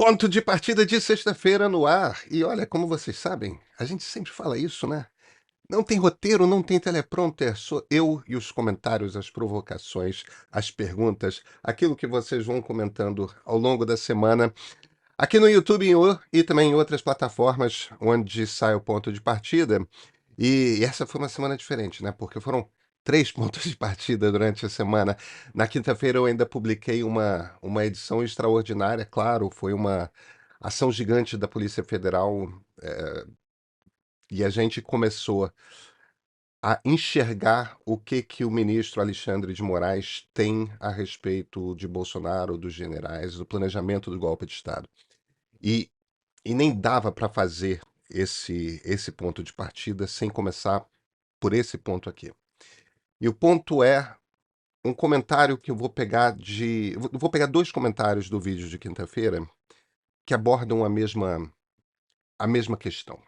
Ponto de partida de sexta-feira no ar. E olha, como vocês sabem, a gente sempre fala isso, né? Não tem roteiro, não tem teleprompter, sou eu e os comentários, as provocações, as perguntas, aquilo que vocês vão comentando ao longo da semana, aqui no YouTube e também em outras plataformas onde sai o ponto de partida. E essa foi uma semana diferente, né? Porque foram três pontos de partida durante a semana. Na quinta-feira eu ainda publiquei uma edição extraordinária, claro, foi uma ação gigante da Polícia Federal, e a gente começou a enxergar o que o ministro Alexandre de Moraes tem a respeito de Bolsonaro, dos generais, do planejamento do golpe de Estado. E, e nem dava para fazer esse ponto de partida sem começar por esse ponto aqui. E o ponto é um comentário que eu vou pegar de. Vou pegar dois comentários do vídeo de quinta-feira que abordam a mesma questão.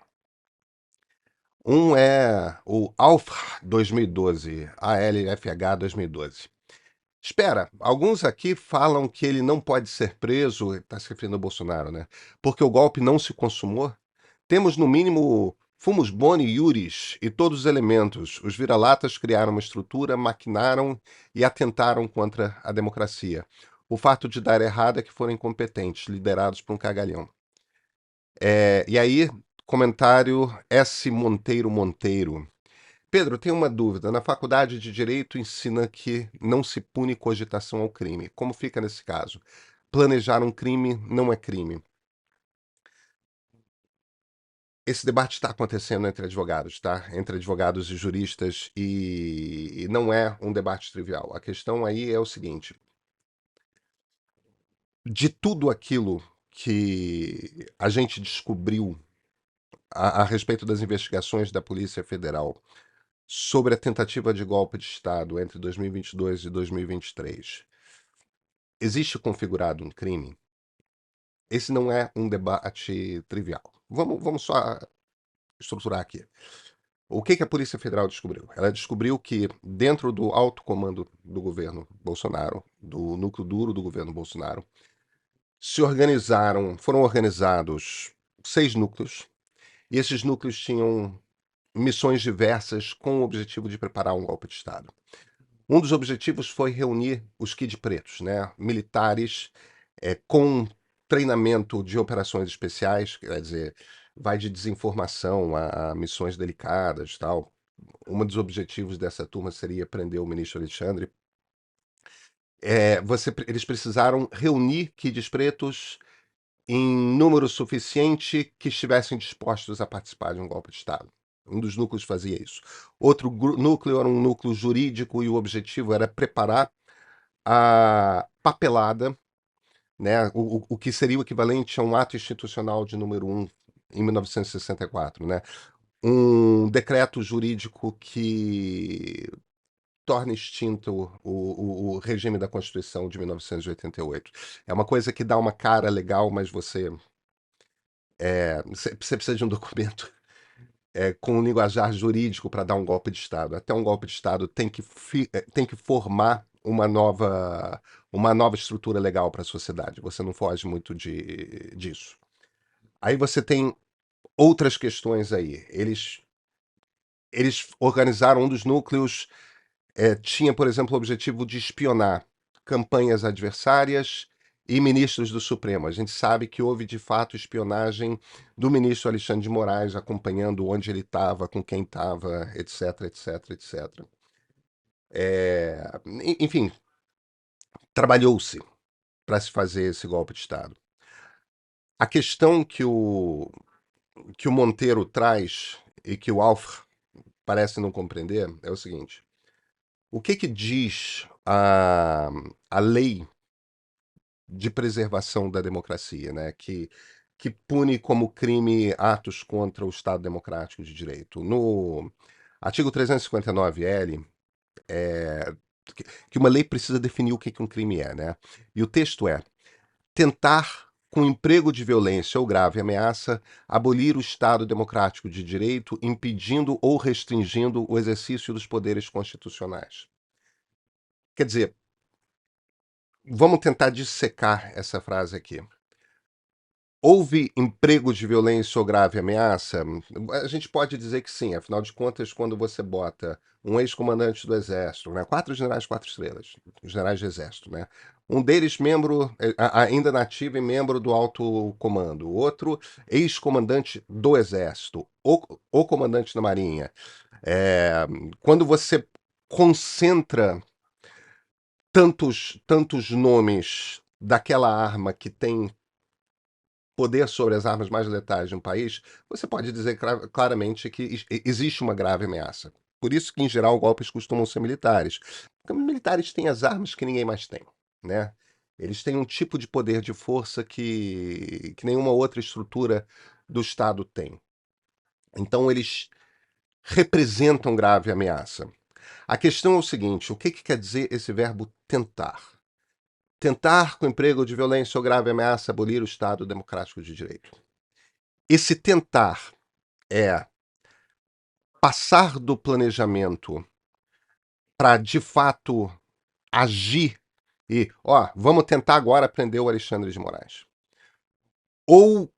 Um é o ALFH 2012, ALFH 2012. Espera, alguns aqui falam que ele não pode ser preso, está se referindo ao Bolsonaro, né? Porque o golpe não se consumou. Temos, no mínimo, Fumus Boni Iuris e todos os elementos. Os vira-latas criaram uma estrutura, maquinaram e atentaram contra a democracia. O fato de dar errado é que foram incompetentes, liderados por um cagalhão. E aí, comentário S. Monteiro Monteiro. Pedro, tenho uma dúvida. Na faculdade de Direito ensina que não se pune cogitação ao crime. Como fica nesse caso? Planejar um crime não é crime. Esse debate está acontecendo entre advogados, tá? Entre advogados e juristas, e não é um debate trivial. A questão aí é o seguinte: de tudo aquilo que a gente descobriu a respeito das investigações da Polícia Federal sobre a tentativa de golpe de Estado entre 2022 e 2023, existe configurado um crime? Esse não é um debate trivial. Vamos só estruturar aqui. O que a Polícia Federal descobriu? Ela descobriu que, dentro do alto comando do governo Bolsonaro, do núcleo duro do governo Bolsonaro, foram organizados 6 núcleos, e esses núcleos tinham missões diversas com o objetivo de preparar um golpe de Estado. Um dos objetivos foi reunir os Kid Pretos, né? Militares com treinamento de operações especiais, quer dizer, vai de desinformação a missões delicadas, tal. Um dos objetivos dessa turma seria prender o ministro Alexandre. Eles precisaram reunir kids pretos em número suficiente que estivessem dispostos a participar de um golpe de Estado. Um dos núcleos fazia isso. Outro núcleo era um núcleo jurídico e o objetivo era preparar a papelada, né, o que seria o equivalente a um ato institucional de número 1 em 1964, né? Um decreto jurídico que torna extinto o regime da Constituição de 1988. É uma coisa que dá uma cara legal, mas você precisa de um documento com um linguajar jurídico para dar um golpe de Estado. Até um golpe de Estado tem que formar uma nova estrutura legal para a sociedade. Você não foge muito disso. Aí você tem outras questões aí. Eles organizaram um dos núcleos, tinha, por exemplo, o objetivo de espionar campanhas adversárias e ministros do Supremo. A gente sabe que houve, de fato, espionagem do ministro Alexandre de Moraes, acompanhando onde ele estava, com quem estava, etc, etc, etc. Enfim, trabalhou-se para se fazer esse golpe de Estado. A questão que o Monteiro traz e que o Alf parece não compreender é o seguinte: o que diz a lei de preservação da democracia, né? Que pune como crime atos contra o Estado Democrático de Direito? No artigo 359-L, que uma lei precisa definir o que um crime é, né? E o texto é: tentar, com emprego de violência ou grave ameaça, abolir o Estado democrático de direito, impedindo ou restringindo o exercício dos poderes constitucionais. Quer dizer, vamos tentar dissecar essa frase aqui. Houve emprego de violência ou grave ameaça? A gente pode dizer que sim, afinal de contas, quando você bota um ex-comandante do Exército, né, 4 generais 4 estrelas, generais de Exército, né, um deles membro, ainda nativo e membro do alto comando, o outro ex-comandante do Exército, o comandante da Marinha. É, quando você concentra tantos nomes daquela arma que tem poder sobre as armas mais letais de um país, você pode dizer claramente que existe uma grave ameaça. Por isso que, em geral, golpes costumam ser militares. Porque militares têm as armas que ninguém mais tem, né? Eles têm um tipo de poder de força que nenhuma outra estrutura do Estado tem. Então, eles representam grave ameaça. A questão é o seguinte: o que quer dizer esse verbo tentar? Tentar, com emprego de violência ou grave ameaça, abolir o Estado democrático de direito. Esse tentar é passar do planejamento para, de fato, agir e, ó, vamos tentar agora prender o Alexandre de Moraes. Ou,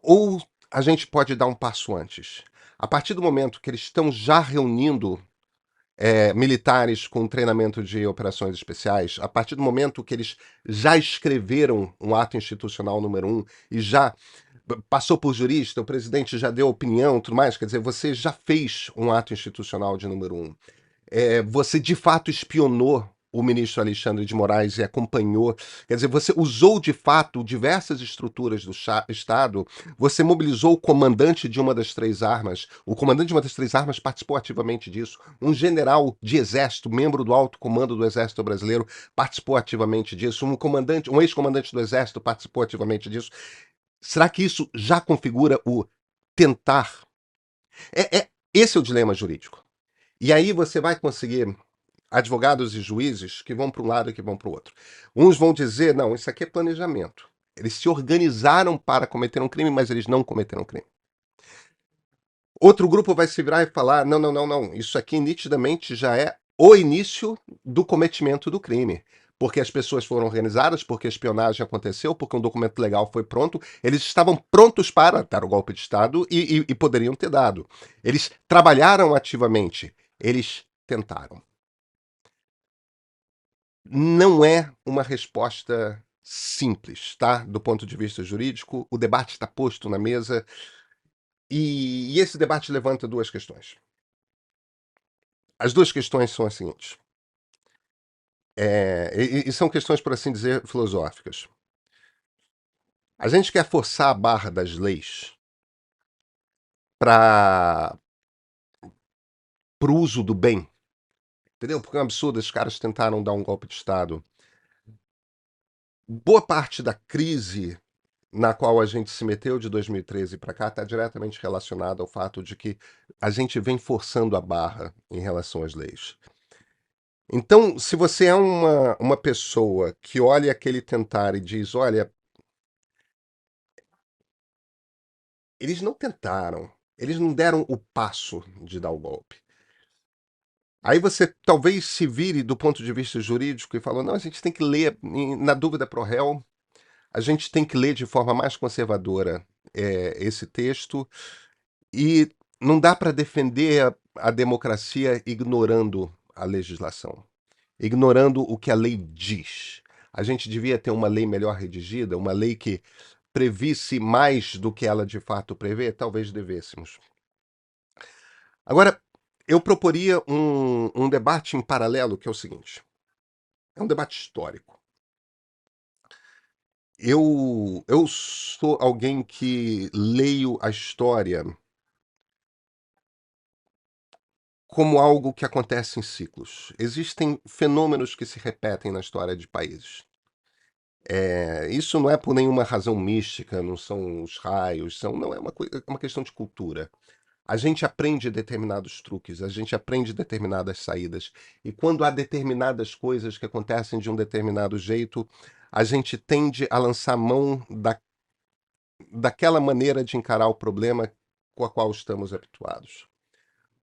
ou a gente pode dar um passo antes. A partir do momento que eles estão já reunindo militares com treinamento de operações especiais, a partir do momento que eles já escreveram um ato institucional número 1 e já passou por jurista, o presidente já deu opinião, tudo mais, quer dizer, você já fez um ato institucional de número 1. Você de fato espionou o ministro Alexandre de Moraes e acompanhou, quer dizer, você usou de fato diversas estruturas do Estado, você mobilizou o comandante de uma das três armas, o comandante de uma das três armas participou ativamente disso, um general de exército, membro do alto comando do exército brasileiro, participou ativamente disso, um ex-comandante do exército participou ativamente disso. Será que isso já configura o tentar? Esse é o dilema jurídico. E aí você vai conseguir advogados e juízes que vão para um lado e que vão para o outro. Uns vão dizer, não, isso aqui é planejamento. Eles se organizaram para cometer um crime, mas eles não cometeram um crime. Outro grupo vai se virar e falar, não, não, não, não, isso aqui nitidamente já é o início do cometimento do crime. Porque as pessoas foram organizadas, porque a espionagem aconteceu, porque um documento legal foi pronto, eles estavam prontos para dar o golpe de Estado e poderiam ter dado. Eles trabalharam ativamente, eles tentaram. Não é uma resposta simples, tá? Do ponto de vista jurídico, o debate está posto na mesa e esse debate levanta duas questões. As duas questões são as seguintes. E são questões, por assim dizer, filosóficas. A gente quer forçar a barra das leis para o uso do bem, entendeu? Porque é um absurdo, esses caras tentaram dar um golpe de Estado. Boa parte da crise na qual a gente se meteu de 2013 para cá está diretamente relacionada ao fato de que a gente vem forçando a barra em relação às leis. Então, se você é uma pessoa que olha aquele tentar e diz, olha, eles não tentaram, eles não deram o passo de dar o golpe. Aí você talvez se vire do ponto de vista jurídico e falou, não, a gente tem que ler, na dúvida pro réu, a gente tem que ler de forma mais conservadora esse texto e não dá para defender a democracia ignorando a legislação, ignorando o que a lei diz. A gente devia ter uma lei melhor redigida, uma lei que previsse mais do que ela de fato prevê? Talvez devêssemos. Agora, eu proporia um debate em paralelo, que é o seguinte: é um debate histórico. Eu sou alguém que leio a história como algo que acontece em ciclos. Existem fenômenos que se repetem na história de países. Isso não é por nenhuma razão mística, não são os raios, não é uma questão de cultura. A gente aprende determinados truques, a gente aprende determinadas saídas. E quando há determinadas coisas que acontecem de um determinado jeito, a gente tende a lançar mão daquela maneira de encarar o problema com a qual estamos habituados.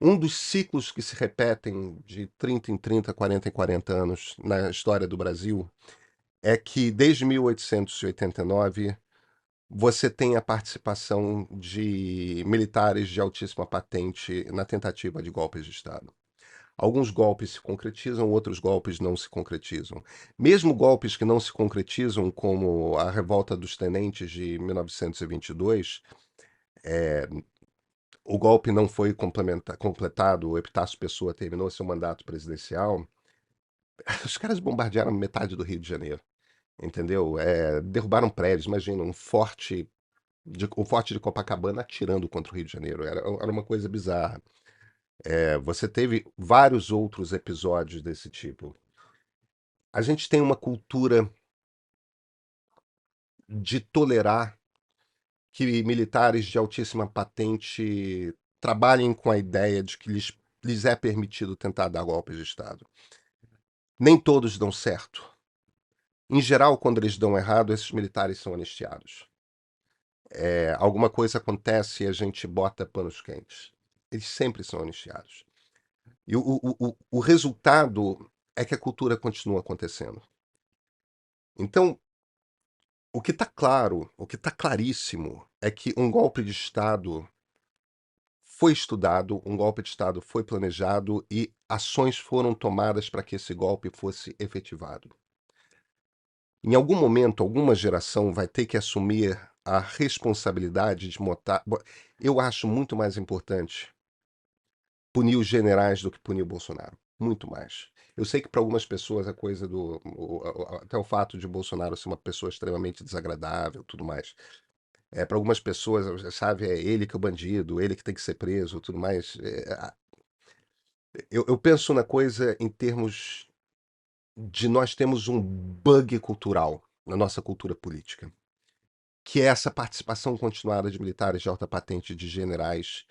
Um dos ciclos que se repetem de 30 em 30, 40 em 40 anos na história do Brasil é que desde 1889 você tem a participação de militares de altíssima patente na tentativa de golpes de Estado. Alguns golpes se concretizam, outros golpes não se concretizam. Mesmo golpes que não se concretizam, como a Revolta dos Tenentes de 1922, o golpe não foi completado, o Epitácio Pessoa terminou seu mandato presidencial. Os caras bombardearam metade do Rio de Janeiro, entendeu? Derrubaram prédios, imagina, o forte de Copacabana atirando contra o Rio de Janeiro. Era uma coisa bizarra. Você teve vários outros episódios desse tipo. A gente tem uma cultura de tolerar que militares de altíssima patente trabalhem com a ideia de que lhes é permitido tentar dar golpes de Estado. Nem todos dão certo. Em geral, quando eles dão errado, esses militares são anistiados. Alguma coisa acontece e a gente bota panos quentes. Eles sempre são anistiados. E o resultado é que a cultura continua acontecendo. Então, o que está claro, o que está claríssimo, é que um golpe de Estado foi estudado, um golpe de Estado foi planejado e ações foram tomadas para que esse golpe fosse efetivado. Em algum momento, alguma geração vai ter que assumir a responsabilidade de montar. Eu acho muito mais importante punir os generais do que punir o Bolsonaro. Muito mais. Eu sei que para algumas pessoas a coisa até o fato de Bolsonaro ser uma pessoa extremamente desagradável, tudo mais. Para algumas pessoas, sabe, é ele que é o bandido, ele que tem que ser preso, tudo mais. Eu penso na coisa em termos de nós temos um bug cultural na nossa cultura política, que é essa participação continuada de militares de alta patente, de generais,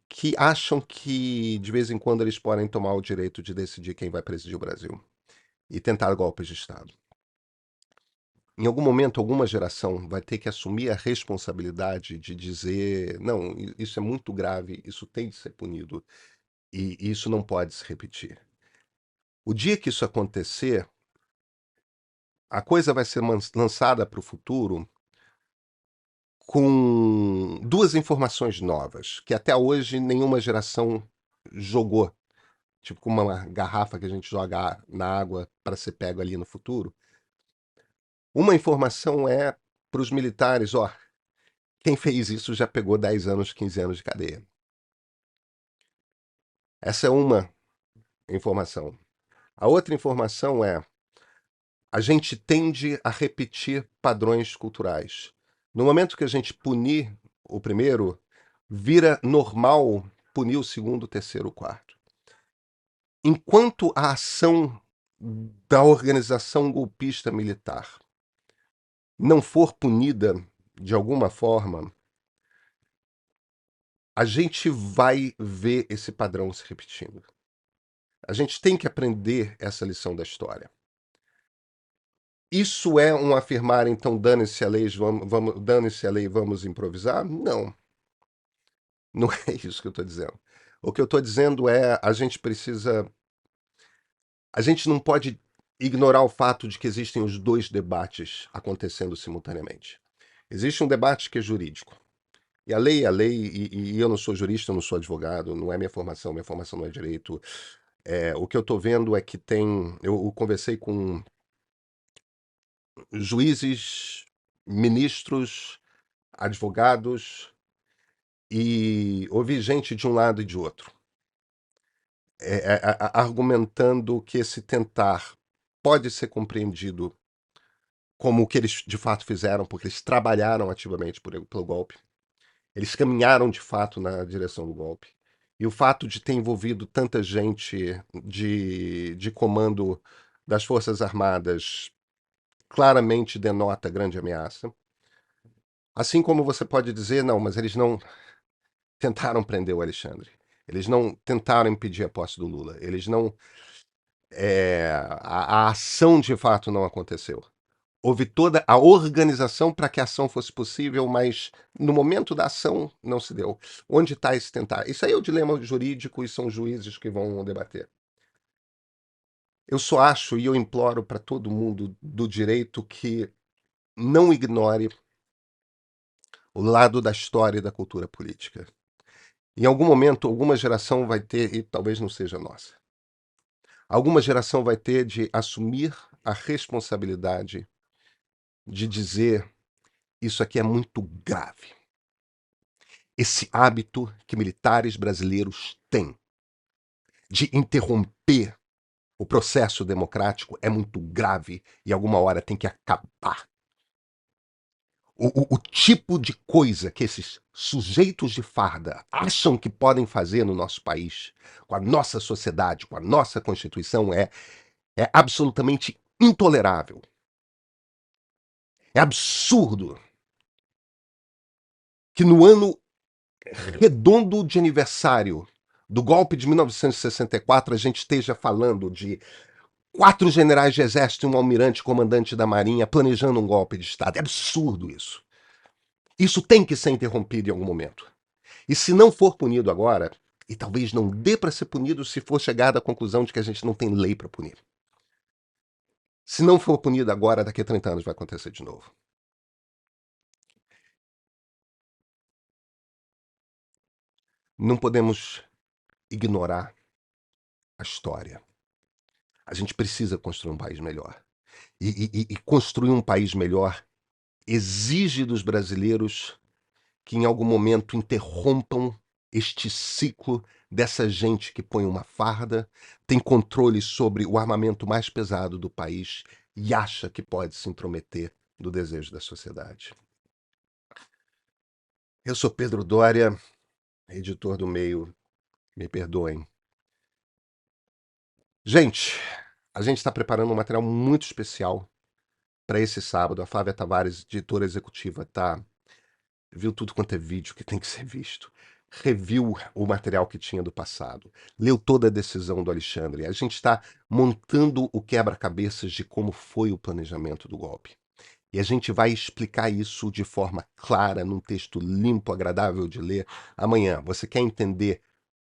que acham que de vez em quando eles podem tomar o direito de decidir quem vai presidir o Brasil e tentar golpes de Estado. Em algum momento, alguma geração vai ter que assumir a responsabilidade de dizer: não, isso é muito grave, isso tem de ser punido e isso não pode se repetir. O dia que isso acontecer, a coisa vai ser lançada para o futuro com duas informações novas, que até hoje nenhuma geração jogou. Tipo, com uma garrafa que a gente joga na água para ser pego ali no futuro. Uma informação é para os militares: ó, quem fez isso já pegou 10 anos, 15 anos de cadeia. Essa é uma informação. A outra informação é: a gente tende a repetir padrões culturais. No momento que a gente punir o primeiro, vira normal punir o segundo, o terceiro, o quarto. Enquanto a ação da organização golpista militar não for punida de alguma forma, a gente vai ver esse padrão se repetindo. A gente tem que aprender essa lição da história. Isso é um afirmar, então, dane-se a lei, dane-se a lei, vamos improvisar? Não. Não é isso que eu estou dizendo. O que eu estou dizendo é: a gente precisa. A gente não pode ignorar o fato de que existem os dois debates acontecendo simultaneamente. Existe um debate que é jurídico. E a lei é a lei, e eu não sou jurista, eu não sou advogado, não é minha formação não é direito. O que eu estou vendo é que tem. Eu conversei com juízes, ministros, advogados, e ouvi gente de um lado e de outro, argumentando que esse tentar pode ser compreendido como o que eles de fato fizeram, porque eles trabalharam ativamente pelo golpe. Eles caminharam de fato na direção do golpe. E o fato de ter envolvido tanta gente de comando das Forças Armadas claramente denota grande ameaça. Assim como você pode dizer: não, mas eles não tentaram prender o Alexandre. Eles não tentaram impedir a posse do Lula. Eles não. A ação de fato não aconteceu. Houve toda a organização para que a ação fosse possível, mas no momento da ação não se deu. Onde está esse tentar? Isso aí é o dilema jurídico e são juízes que vão debater. Eu só acho e eu imploro para todo mundo do direito que não ignore o lado da história e da cultura política. Em algum momento, alguma geração vai ter, e talvez não seja a nossa, alguma geração vai ter de assumir a responsabilidade de dizer: isso aqui é muito grave. Esse hábito que militares brasileiros têm de interromper o processo democrático é muito grave e alguma hora tem que acabar. O tipo de coisa que esses sujeitos de farda acham que podem fazer no nosso país, com a nossa sociedade, com a nossa Constituição, é absolutamente intolerável. É absurdo que no ano redondo de aniversário do golpe de 1964 a gente esteja falando de 4 generais de exército e um almirante comandante da marinha planejando um golpe de Estado. É absurdo isso. Isso tem que ser interrompido em algum momento. E se não for punido agora, e talvez não dê para ser punido se for chegada à conclusão de que a gente não tem lei para punir. Se não for punido agora, daqui a 30 anos vai acontecer de novo. Não podemos ignorar a história. A gente precisa construir um país melhor. E construir um país melhor exige dos brasileiros que em algum momento interrompam este ciclo dessa gente que põe uma farda, tem controle sobre o armamento mais pesado do país e acha que pode se intrometer no desejo da sociedade. Eu sou Pedro Doria, editor do Meio, me perdoem. Gente, a gente está preparando um material muito especial para esse sábado. A Flávia Tavares, editora executiva, viu tudo quanto é vídeo que tem que ser visto, reviu o material que tinha do passado, leu toda a decisão do Alexandre. A gente está montando o quebra-cabeças de como foi o planejamento do golpe. E a gente vai explicar isso de forma clara, num texto limpo, agradável de ler. Amanhã, você quer entender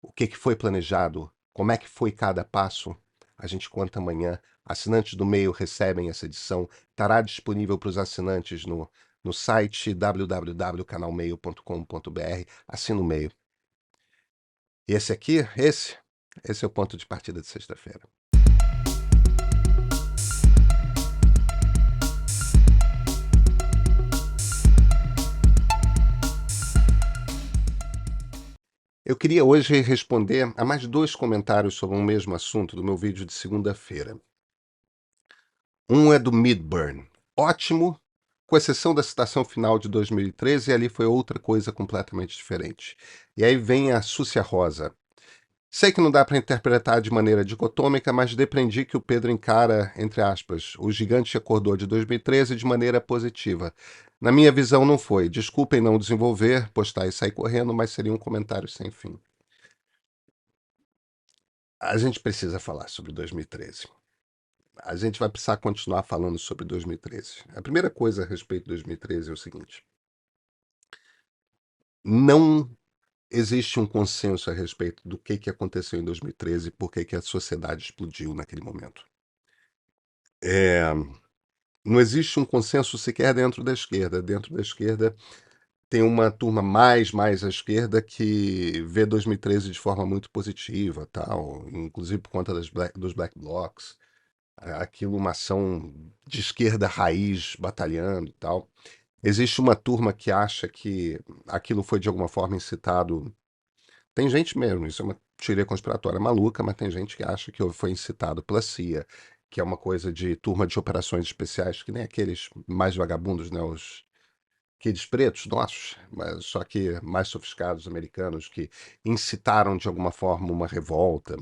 o que foi planejado, como é que foi cada passo? A gente conta amanhã. Assinantes do Meio recebem essa edição. Estará disponível para os assinantes no site www.canalmeio.com.br. Assina o Meio. E esse aqui, esse é o ponto de partida de sexta-feira. Eu queria hoje responder a mais 2 comentários sobre um mesmo assunto do meu vídeo de segunda-feira. Um é do Midburn. Ótimo, com exceção da citação final de 2013, e ali foi outra coisa completamente diferente. E aí vem a Súcia Rosa. Sei que não dá para interpretar de maneira dicotômica, mas depreendi que o Pedro encara, entre aspas, o gigante acordou de 2013 de maneira positiva. Na minha visão não foi. Desculpem não desenvolver, postar e sair correndo, mas seria um comentário sem fim. A gente precisa falar sobre 2013. A gente vai precisar continuar falando sobre 2013. A primeira coisa a respeito de 2013 é o seguinte: não existe um consenso a respeito do que aconteceu em 2013 e por que a sociedade explodiu naquele momento. Não existe um consenso sequer dentro da esquerda. Dentro da esquerda tem uma turma mais à esquerda que vê 2013 de forma muito positiva, tal, inclusive por conta dos black blocs, aquilo uma ação de esquerda raiz batalhando e tal. Existe uma turma que acha que aquilo foi de alguma forma incitado. Tem gente mesmo, isso é uma teoria conspiratória maluca, mas tem gente que acha que foi incitado pela CIA, que é uma coisa de turma de operações especiais, que nem aqueles mais vagabundos, né, os kids pretos nossos, mas só que mais sofisticados americanos, que incitaram de alguma forma uma revolta.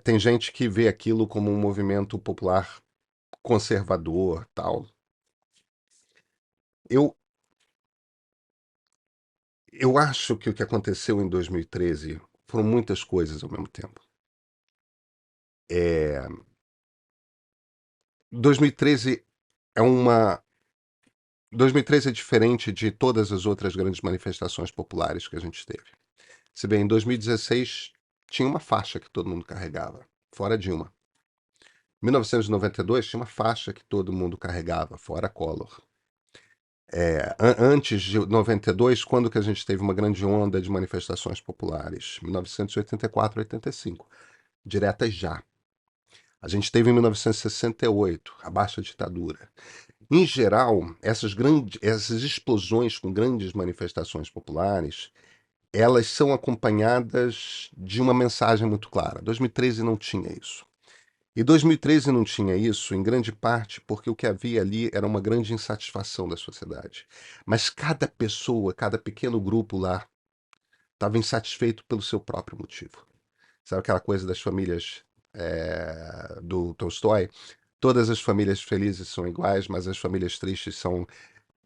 Tem gente que vê aquilo como um movimento popular conservador, tal. Eu, eu acho que o que aconteceu em 2013 foram muitas coisas ao mesmo tempo. 2013 é uma 2013 é diferente de todas as outras grandes manifestações populares que a gente teve. Se bem, em 2016 tinha uma faixa que todo mundo carregava, fora Dilma. 1992 tinha uma faixa que todo mundo carregava, fora Collor. Antes de 92, quando que a gente teve uma grande onda de manifestações populares? 1984, 85, diretas já. A gente teve em 1968, a baixa ditadura. Em geral, essas explosões com grandes manifestações populares, elas são acompanhadas de uma mensagem muito clara. 2013 não tinha isso. E 2013 não tinha isso, em grande parte porque o que havia ali era uma grande insatisfação da sociedade. Mas cada pessoa, cada pequeno grupo lá, estava insatisfeito pelo seu próprio motivo. Sabe aquela coisa das famílias do Tolstói? Todas as famílias felizes são iguais, mas as famílias tristes são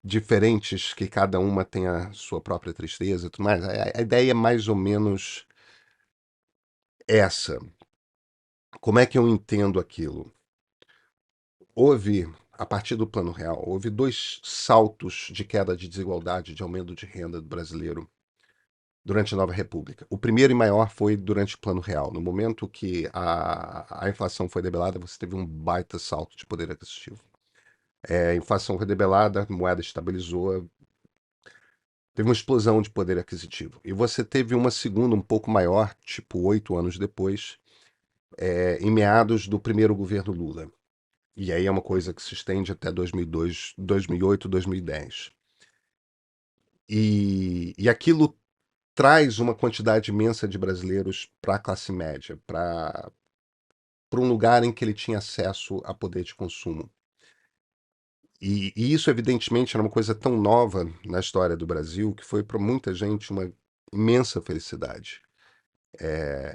diferentes, que cada uma tem a sua própria tristeza e tudo mais. A ideia é mais ou menos essa. Como é que eu entendo aquilo? Houve, a partir do Plano Real, houve dois saltos de queda de desigualdade, de aumento de renda do brasileiro durante a Nova República. O primeiro e maior foi durante o Plano Real. No momento que a inflação foi debelada, você teve um baita salto de poder aquisitivo. A inflação foi debelada, a moeda estabilizou, teve uma explosão de poder aquisitivo. E você teve uma segunda um pouco maior, tipo 8 anos depois, em meados do primeiro governo Lula. E aí é uma coisa que se estende até 2002, 2008, 2010. E aquilo traz uma quantidade imensa de brasileiros para a classe média, para um lugar em que ele tinha acesso a poder de consumo. E isso, evidentemente, era uma coisa tão nova na história do Brasil que foi para muita gente uma imensa felicidade.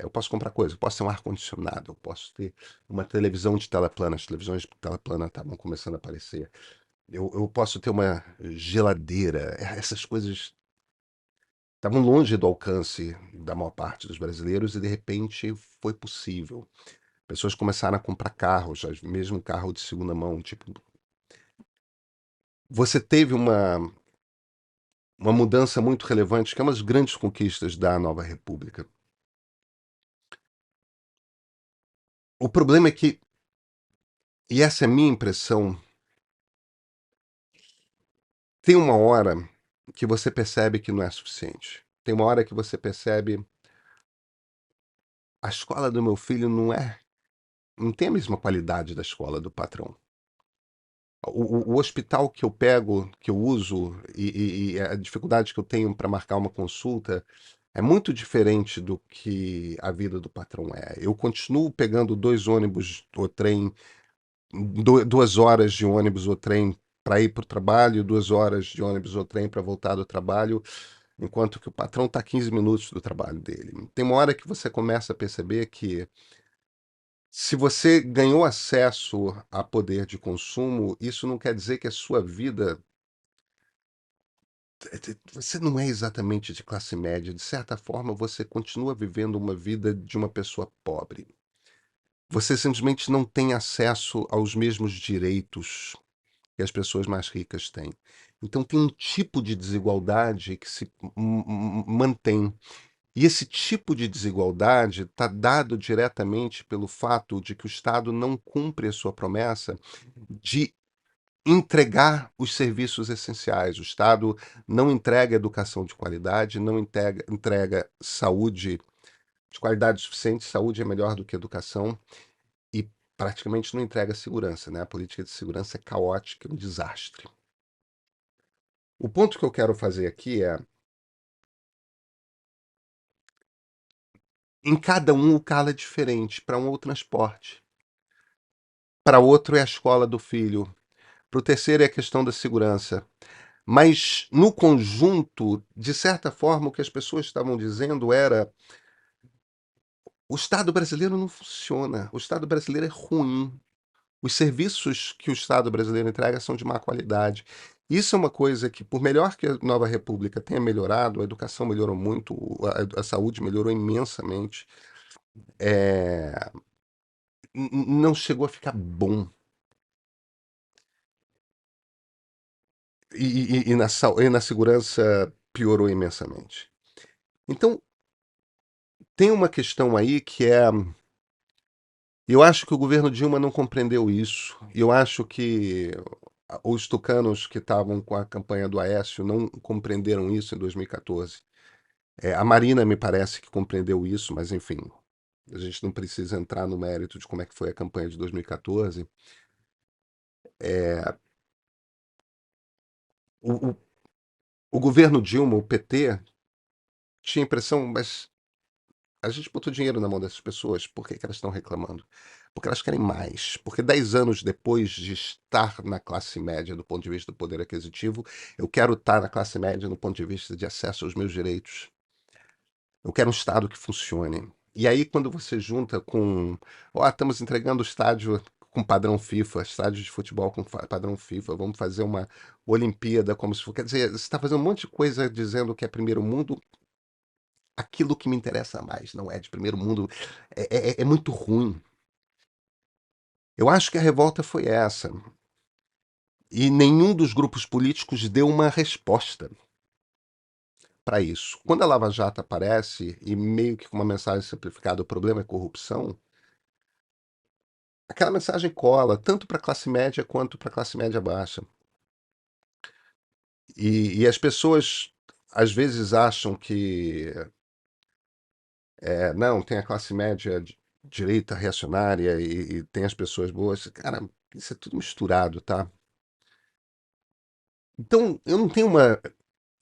Eu posso comprar coisa, eu posso ter um ar-condicionado, eu posso ter uma televisão de tela plana. As televisões de tela plana estavam começando a aparecer. Eu posso ter uma geladeira. Essas coisas estavam longe do alcance da maior parte dos brasileiros e, de repente, foi possível. Pessoas começaram a comprar carros, mesmo carro de segunda mão. Tipo, você teve uma mudança muito relevante, que é uma das grandes conquistas da Nova República. O problema é que, e essa é a minha impressão, tem uma hora que você percebe que não é suficiente. Tem uma hora que você percebe a escola do meu filho não tem a mesma qualidade da escola do patrão. O hospital que eu pego, que eu uso, e a dificuldade que eu tenho para marcar uma consulta é muito diferente do que a vida do patrão é. Eu continuo pegando 2 ônibus ou trem, 2 horas de ônibus ou trem para ir para o trabalho, 2 horas de ônibus ou trem para voltar do trabalho, enquanto que o patrão está a 15 minutos do trabalho dele. Tem uma hora que você começa a perceber que se você ganhou acesso a poder de consumo, isso não quer dizer que a sua vida. Você não é exatamente de classe média. De certa forma, você continua vivendo uma vida de uma pessoa pobre. Você simplesmente não tem acesso aos mesmos direitos que as pessoas mais ricas têm. Então, tem um tipo de desigualdade que se mantém. E esse tipo de desigualdade está dado diretamente pelo fato de que o Estado não cumpre a sua promessa de entregar os serviços essenciais. O Estado não entrega educação de qualidade, não entrega saúde de qualidade suficiente, saúde é melhor do que educação, e praticamente não entrega segurança. Né? A política de segurança é caótica, um desastre. O ponto que eu quero fazer aqui é, em cada um o calo é diferente. Para um é o transporte, para outro é a escola do filho, para o terceiro é a questão da segurança. Mas, no conjunto, de certa forma, o que as pessoas estavam dizendo era: o Estado brasileiro não funciona, o Estado brasileiro é ruim, os serviços que o Estado brasileiro entrega são de má qualidade. Isso é uma coisa que, por melhor que a Nova República tenha melhorado, a educação melhorou muito, a saúde melhorou imensamente, é, não chegou a ficar bom. E na segurança piorou imensamente. Então, tem uma questão aí que é E eu acho que o governo Dilma não compreendeu isso. E eu acho que os tucanos que estavam com a campanha do Aécio não compreenderam isso em 2014. A Marina me parece que compreendeu isso, mas enfim, a gente não precisa entrar no mérito de como é que foi a campanha de 2014. É, o, o, o governo Dilma, o PT, tinha a impressão, mas a gente botou dinheiro na mão dessas pessoas, por que que elas estão reclamando? Porque elas querem mais. Porque 10 anos depois de estar na classe média do ponto de vista do poder aquisitivo, eu quero estar na classe média no ponto de vista de acesso aos meus direitos. Eu quero um Estado que funcione. E aí, quando você junta com. Ó, estamos entregando o estádio com padrão FIFA, estádio de futebol com padrão FIFA, vamos fazer uma Olimpíada como se fosse. Quer dizer, você está fazendo um monte de coisa dizendo que é primeiro mundo. Aquilo que me interessa mais não é de primeiro mundo. É muito ruim. Eu acho que a revolta foi essa. E nenhum dos grupos políticos deu uma resposta para isso. Quando a Lava Jato aparece, e meio que com uma mensagem simplificada, o problema é corrupção, aquela mensagem cola tanto para a classe média quanto para a classe média baixa. E as pessoas às vezes acham que não, tem a classe média direita reacionária e tem as pessoas boas. Cara, isso é tudo misturado, tá? Então, eu não tenho uma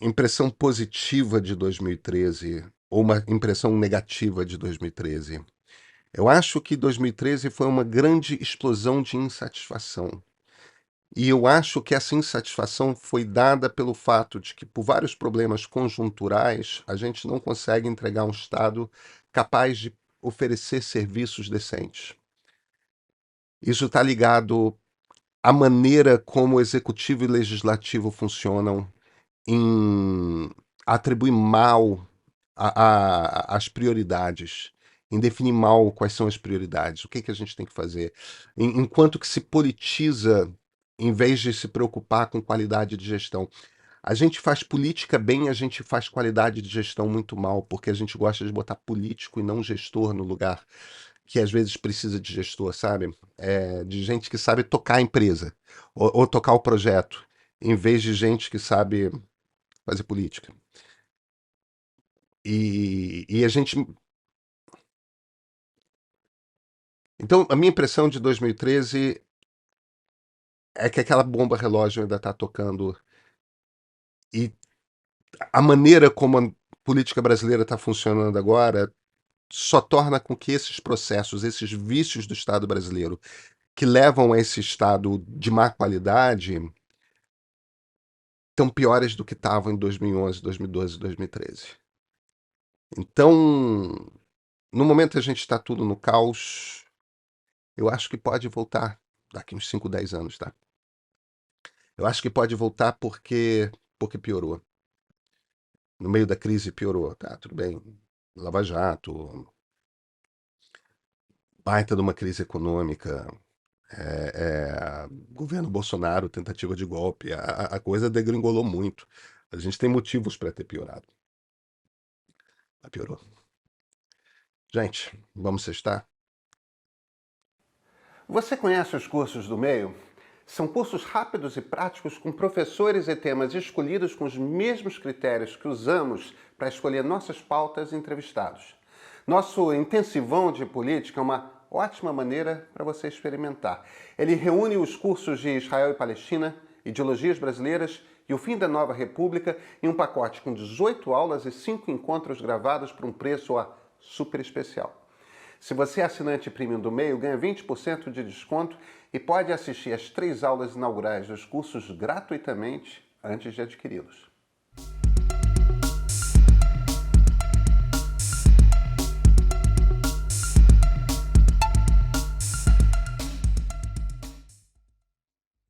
impressão positiva de 2013 ou uma impressão negativa de 2013. Eu acho que 2013 foi uma grande explosão de insatisfação. E eu acho que essa insatisfação foi dada pelo fato de que, por vários problemas conjunturais, a gente não consegue entregar um Estado capaz de oferecer serviços decentes. Isso está ligado à maneira como o executivo e o legislativo funcionam, em atribuir mal as prioridades, em definir mal quais são as prioridades, o que, que a gente tem que fazer. Enquanto que se politiza, em vez de se preocupar com qualidade de gestão. A gente faz política bem, a gente faz qualidade de gestão muito mal, porque a gente gosta de botar político e não gestor no lugar que às vezes precisa de gestor, sabe? De gente que sabe tocar a empresa ou tocar o projeto, em vez de gente que sabe fazer política. E a gente. Então, a minha impressão de 2013 é que aquela bomba relógio ainda está tocando e a maneira como a política brasileira está funcionando agora só torna com que esses processos, esses vícios do Estado brasileiro, que levam a esse Estado de má qualidade, estão piores do que estavam em 2011, 2012, 2013. Então, no momento que a gente está tudo no caos, eu acho que pode voltar daqui uns 5, 10 anos, tá? Eu acho que pode voltar porque piorou. No meio da crise piorou, tá? Tudo bem. Lava Jato, baita de uma crise econômica, governo Bolsonaro, tentativa de golpe, a coisa degringolou muito. A gente tem motivos para ter piorado. Mas piorou. Gente, vamos sextar? Você conhece os cursos do meio? São cursos rápidos e práticos com professores e temas escolhidos com os mesmos critérios que usamos para escolher nossas pautas e entrevistados. Nosso intensivão de política é uma ótima maneira para você experimentar. Ele reúne os cursos de Israel e Palestina, ideologias brasileiras e o fim da nova república em um pacote com 18 aulas e 5 encontros gravados por um preço super especial. Se você é assinante premium do Meio, ganha 20% de desconto e pode assistir às 3 aulas inaugurais dos cursos gratuitamente antes de adquiri-los.